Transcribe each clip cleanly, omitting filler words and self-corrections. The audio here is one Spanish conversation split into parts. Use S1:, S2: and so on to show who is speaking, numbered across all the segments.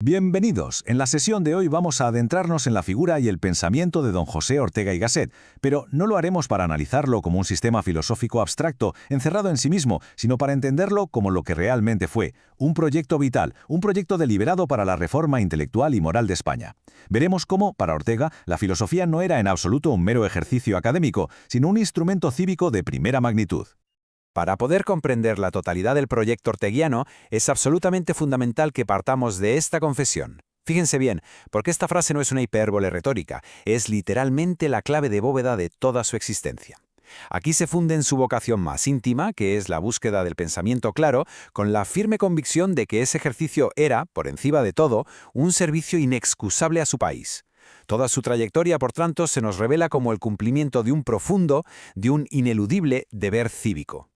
S1: Bienvenidos. En la sesión de hoy vamos a adentrarnos en la figura y el pensamiento de don José Ortega y Gasset, pero no lo haremos para analizarlo como un sistema filosófico abstracto, encerrado en sí mismo, sino para entenderlo como lo que realmente fue, un proyecto vital, un proyecto deliberado para la reforma intelectual y moral de España. Veremos cómo, para Ortega, la filosofía no era en absoluto un mero ejercicio académico, sino un instrumento cívico de primera magnitud.
S2: Para poder comprender la totalidad del proyecto orteguiano, es absolutamente fundamental que partamos de esta confesión. Fíjense bien, porque esta frase no es una hipérbole retórica, es literalmente la clave de bóveda de toda su existencia. Aquí se funde en su vocación más íntima, que es la búsqueda del pensamiento claro, con la firme convicción de que ese ejercicio era, por encima de todo, un servicio inexcusable a su país. Toda su trayectoria, por tanto, se nos revela como el cumplimiento de un profundo, de un ineludible deber cívico.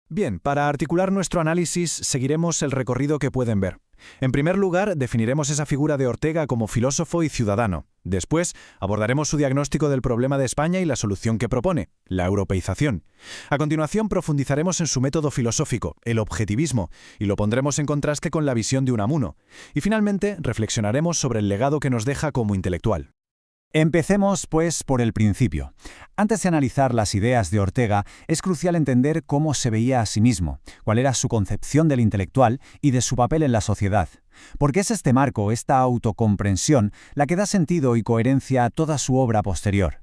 S3: Bien, para articular nuestro análisis seguiremos el recorrido que pueden ver. En primer lugar, definiremos esa figura de Ortega como filósofo y ciudadano. Después, abordaremos su diagnóstico del problema de España y la solución que propone, la europeización. A continuación, profundizaremos en su método filosófico, el objetivismo, y lo pondremos en contraste con la visión de Unamuno. Y finalmente, reflexionaremos sobre el legado que nos deja como intelectual.
S4: Empecemos, pues, por el principio. Antes de analizar las ideas de Ortega, es crucial entender cómo se veía a sí mismo, cuál era su concepción del intelectual y de su papel en la sociedad. Porque es este marco, esta autocomprensión, la que da sentido y coherencia a toda su obra posterior.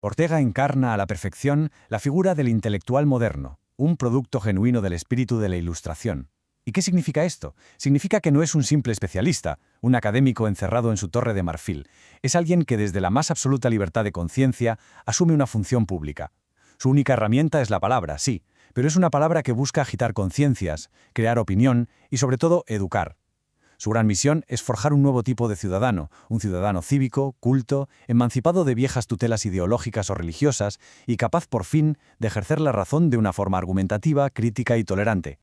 S4: Ortega encarna a la perfección la figura del intelectual moderno, un producto genuino del espíritu de la Ilustración. ¿Y qué significa esto? Significa que no es un simple especialista, un académico encerrado en su torre de marfil. Es alguien que desde la más absoluta libertad de conciencia asume una función pública. Su única herramienta es la palabra, sí, pero es una palabra que busca agitar conciencias, crear opinión y sobre todo educar. Su gran misión es forjar un nuevo tipo de ciudadano, un ciudadano cívico, culto, emancipado de viejas tutelas ideológicas o religiosas y capaz por fin de ejercer la razón de una forma argumentativa, crítica y tolerante.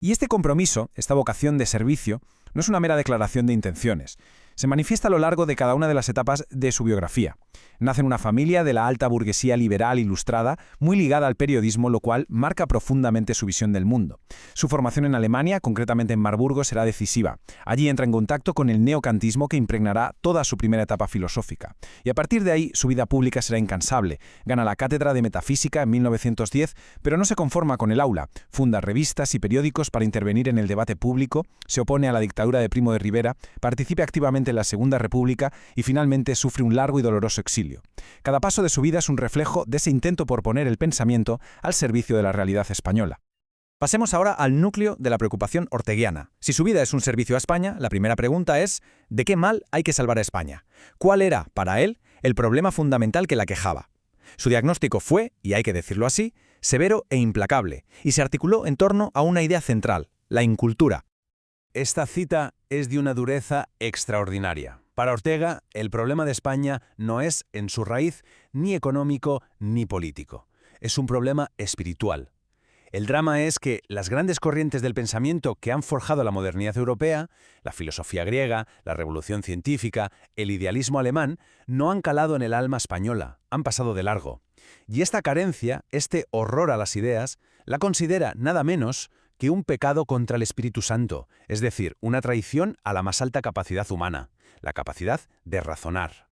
S3: Y este compromiso, esta vocación de servicio, no es una mera declaración de intenciones. Se manifiesta a lo largo de cada una de las etapas de su biografía. Nace en una familia de la alta burguesía liberal ilustrada, muy ligada al periodismo, lo cual marca profundamente su visión del mundo. Su formación en Alemania, concretamente en Marburgo, será decisiva. Allí entra en contacto con el neokantismo que impregnará toda su primera etapa filosófica. Y a partir de ahí, su vida pública será incansable. Gana la cátedra de Metafísica en 1910, pero no se conforma con el aula. Funda revistas y periódicos para intervenir en el debate público, se opone a la dictadura de Primo de Rivera, participa activamente en la Segunda República y finalmente sufre un largo y doloroso exilio. Cada paso de su vida es un reflejo de ese intento por poner el pensamiento al servicio de la realidad española. Pasemos ahora al núcleo de la preocupación orteguiana. Si su vida es un servicio a España, la primera pregunta es ¿de qué mal hay que salvar a España? ¿Cuál era, para él, el problema fundamental que la quejaba? Su diagnóstico fue, y hay que decirlo así, severo e implacable, y se articuló en torno a una idea central, la incultura.
S2: Esta cita es de una dureza extraordinaria. Para Ortega, el problema de España no es, en su raíz, ni económico ni político. Es un problema espiritual. El drama es que las grandes corrientes del pensamiento que han forjado la modernidad europea, la filosofía griega, la revolución científica, el idealismo alemán, no han calado en el alma española, han pasado de largo. Y esta carencia, este horror a las ideas, la considera nada menos que un pecado contra el Espíritu Santo, es decir, una traición a la más alta capacidad humana, la capacidad de razonar.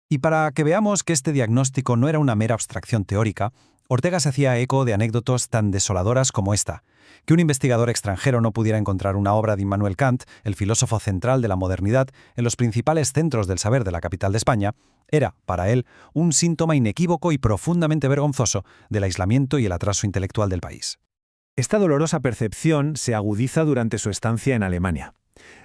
S4: Y para que veamos que este diagnóstico no era una mera abstracción teórica, Ortega se hacía eco de anécdotas tan desoladoras como esta. Que un investigador extranjero no pudiera encontrar una obra de Immanuel Kant, el filósofo central de la modernidad, en los principales centros del saber de la capital de España, era, para él, un síntoma inequívoco y profundamente vergonzoso del aislamiento y el atraso intelectual del país.
S3: Esta dolorosa percepción se agudiza durante su estancia en Alemania.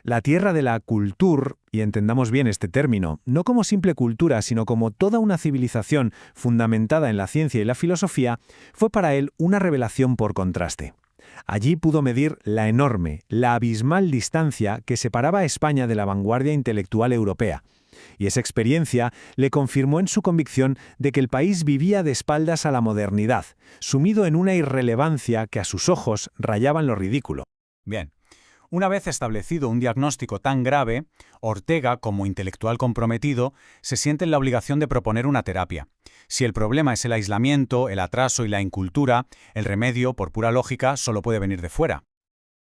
S3: La tierra de la Kultur, y entendamos bien este término, no como simple cultura, sino como toda una civilización fundamentada en la ciencia y la filosofía, fue para él una revelación por contraste. Allí pudo medir la enorme, la abismal distancia que separaba a España de la vanguardia intelectual europea. Y esa experiencia le confirmó en su convicción de que el país vivía de espaldas a la modernidad, sumido en una irrelevancia que a sus ojos rayaba en lo ridículo.
S4: Bien. Una vez establecido un diagnóstico tan grave, Ortega, como intelectual comprometido, se siente en la obligación de proponer una terapia. Si el problema es el aislamiento, el atraso y la incultura, el remedio, por pura lógica, solo puede venir de fuera.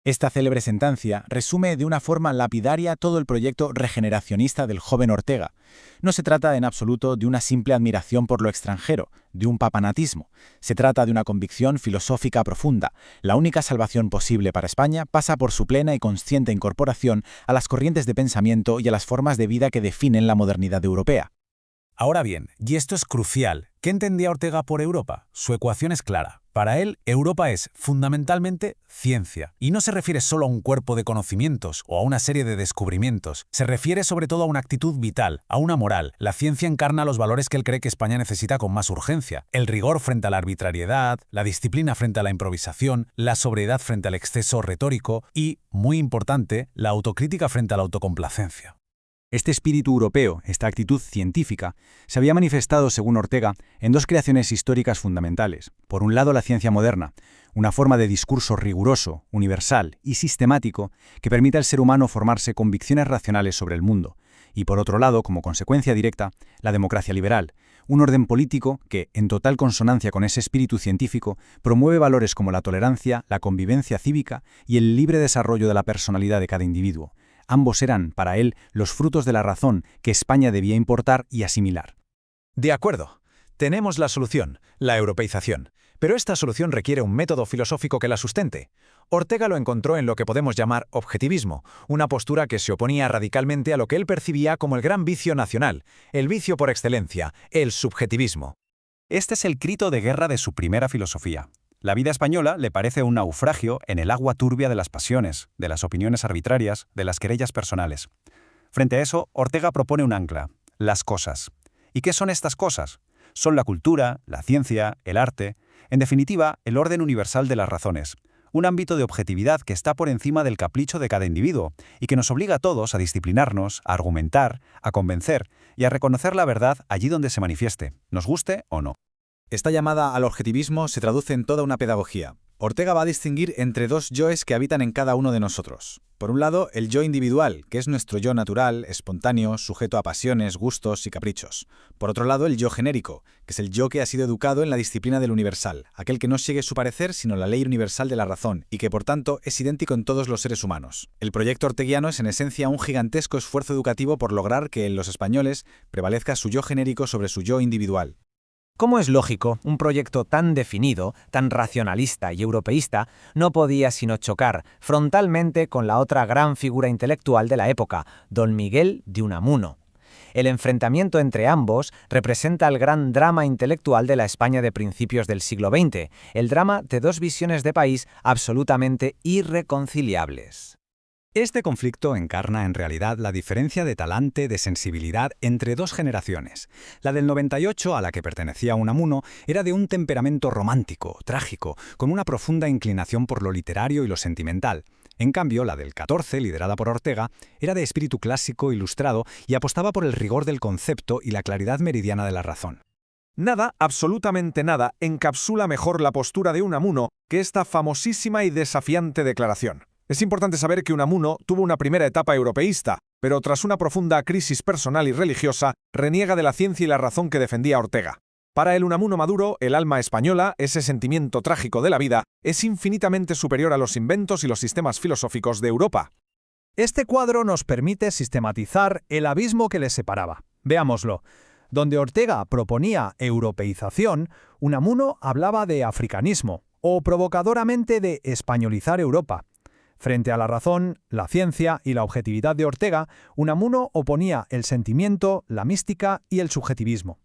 S5: Esta célebre sentencia resume de una forma lapidaria todo el proyecto regeneracionista del joven Ortega. No se trata en absoluto de una simple admiración por lo extranjero, de un papanatismo. Se trata de una convicción filosófica profunda. La única salvación posible para España pasa por su plena y consciente incorporación a las corrientes de pensamiento y a las formas de vida que definen la modernidad europea.
S3: Ahora bien, y esto es crucial, ¿qué entendía Ortega por Europa? Su ecuación es clara. Para él, Europa es, fundamentalmente, ciencia. Y no se refiere solo a un cuerpo de conocimientos o a una serie de descubrimientos. Se refiere sobre todo a una actitud vital, a una moral. La ciencia encarna los valores que él cree que España necesita con más urgencia. El rigor frente a la arbitrariedad, la disciplina frente a la improvisación, la sobriedad frente al exceso retórico y, muy importante, la autocrítica frente a la autocomplacencia.
S4: Este espíritu europeo, esta actitud científica, se había manifestado, según Ortega, en dos creaciones históricas fundamentales. Por un lado, la ciencia moderna, una forma de discurso riguroso, universal y sistemático que permite al ser humano formarse convicciones racionales sobre el mundo. Y por otro lado, como consecuencia directa, la democracia liberal, un orden político que, en total consonancia con ese espíritu científico, promueve valores como la tolerancia, la convivencia cívica y el libre desarrollo de la personalidad de cada individuo. Ambos eran, para él, los frutos de la razón que España debía importar y asimilar.
S2: De acuerdo. Tenemos la solución, la europeización. Pero esta solución requiere un método filosófico que la sustente. Ortega lo encontró en lo que podemos llamar objetivismo, una postura que se oponía radicalmente a lo que él percibía como el gran vicio nacional, el vicio por excelencia, el subjetivismo.
S6: Este es el grito de guerra de su primera filosofía. La vida española le parece un naufragio en el agua turbia de las pasiones, de las opiniones arbitrarias, de las querellas personales. Frente a eso, Ortega propone un ancla, las cosas. ¿Y qué son estas cosas? Son la cultura, la ciencia, el arte, en definitiva, el orden universal de las razones, un ámbito de objetividad que está por encima del capricho de cada individuo y que nos obliga a todos a disciplinarnos, a argumentar, a convencer y a reconocer la verdad allí donde se manifieste, nos guste o no.
S5: Esta llamada al objetivismo se traduce en toda una pedagogía. Ortega va a distinguir entre dos yoes que habitan en cada uno de nosotros. Por un lado, el yo individual, que es nuestro yo natural, espontáneo, sujeto a pasiones, gustos y caprichos. Por otro lado, el yo genérico, que es el yo que ha sido educado en la disciplina del universal, aquel que no sigue su parecer sino la ley universal de la razón y que por tanto es idéntico en todos los seres humanos. El proyecto orteguiano es en esencia un gigantesco esfuerzo educativo por lograr que en los españoles prevalezca su yo genérico sobre su yo individual.
S7: Como es lógico, un proyecto tan definido, tan racionalista y europeísta no podía sino chocar frontalmente con la otra gran figura intelectual de la época, don Miguel de Unamuno. El enfrentamiento entre ambos representa el gran drama intelectual de la España de principios del siglo XX, el drama de dos visiones de país absolutamente irreconciliables.
S4: Este conflicto encarna en realidad la diferencia de talante, de sensibilidad entre dos generaciones. La del 98, a la que pertenecía Unamuno, era de un temperamento romántico, trágico, con una profunda inclinación por lo literario y lo sentimental. En cambio, la del 14, liderada por Ortega, era de espíritu clásico, ilustrado y apostaba por el rigor del concepto y la claridad meridiana de la razón.
S1: Nada, absolutamente nada, encapsula mejor la postura de Unamuno que esta famosísima y desafiante declaración. Es importante saber que Unamuno tuvo una primera etapa europeísta, pero tras una profunda crisis personal y religiosa, reniega de la ciencia y la razón que defendía Ortega. Para el Unamuno maduro, el alma española, ese sentimiento trágico de la vida, es infinitamente superior a los inventos y los sistemas filosóficos de Europa.
S8: Este cuadro nos permite sistematizar el abismo que les separaba. Veámoslo. Donde Ortega proponía europeización, Unamuno hablaba de africanismo, o provocadoramente de españolizar Europa. Frente a la razón, la ciencia y la objetividad de Ortega, Unamuno oponía el sentimiento, la mística y el subjetivismo.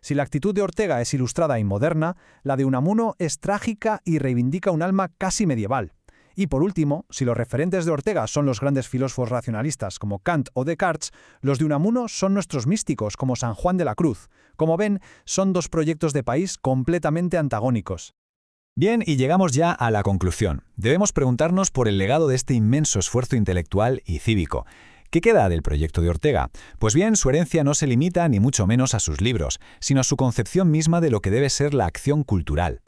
S8: Si la actitud de Ortega es ilustrada y moderna, la de Unamuno es trágica y reivindica un alma casi medieval. Y por último, si los referentes de Ortega son los grandes filósofos racionalistas como Kant o Descartes, los de Unamuno son nuestros místicos como San Juan de la Cruz. Como ven, son dos proyectos de país completamente antagónicos.
S3: Bien, y llegamos ya a la conclusión. Debemos preguntarnos por el legado de este inmenso esfuerzo intelectual y cívico. ¿Qué queda del proyecto de Ortega? Pues bien, su herencia no se limita ni mucho menos a sus libros, sino a su concepción misma de lo que debe ser la acción cultural.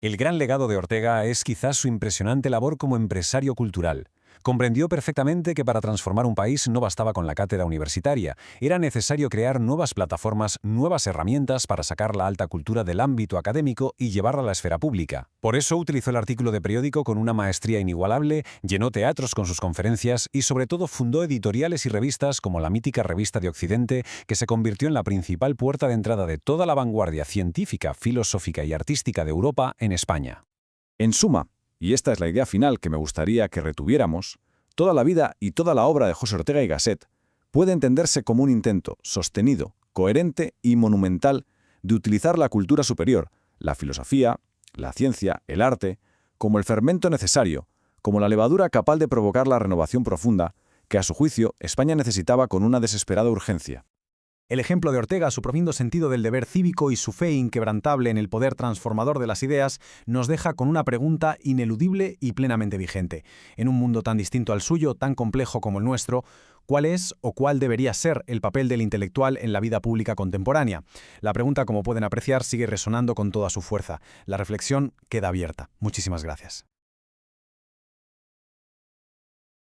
S2: El gran legado de Ortega es quizás su impresionante labor como empresario cultural. Comprendió perfectamente que para transformar un país no bastaba con la cátedra universitaria, era necesario crear nuevas plataformas, nuevas herramientas para sacar la alta cultura del ámbito académico y llevarla a la esfera pública. Por eso utilizó el artículo de periódico con una maestría inigualable, llenó teatros con sus conferencias y sobre todo fundó editoriales y revistas como la mítica Revista de Occidente, que se convirtió en la principal puerta de entrada de toda la vanguardia científica, filosófica y artística de Europa en España.
S1: En suma, y esta es la idea final que me gustaría que retuviéramos, toda la vida y toda la obra de José Ortega y Gasset puede entenderse como un intento sostenido, coherente y monumental de utilizar la cultura superior, la filosofía, la ciencia, el arte, como el fermento necesario, como la levadura capaz de provocar la renovación profunda que, a su juicio, España necesitaba con una desesperada urgencia.
S3: El ejemplo de Ortega, su profundo sentido del deber cívico y su fe inquebrantable en el poder transformador de las ideas, nos deja con una pregunta ineludible y plenamente vigente. En un mundo tan distinto al suyo, tan complejo como el nuestro, ¿cuál es o cuál debería ser el papel del intelectual en la vida pública contemporánea? La pregunta, como pueden apreciar, sigue resonando con toda su fuerza. La reflexión queda abierta. Muchísimas gracias.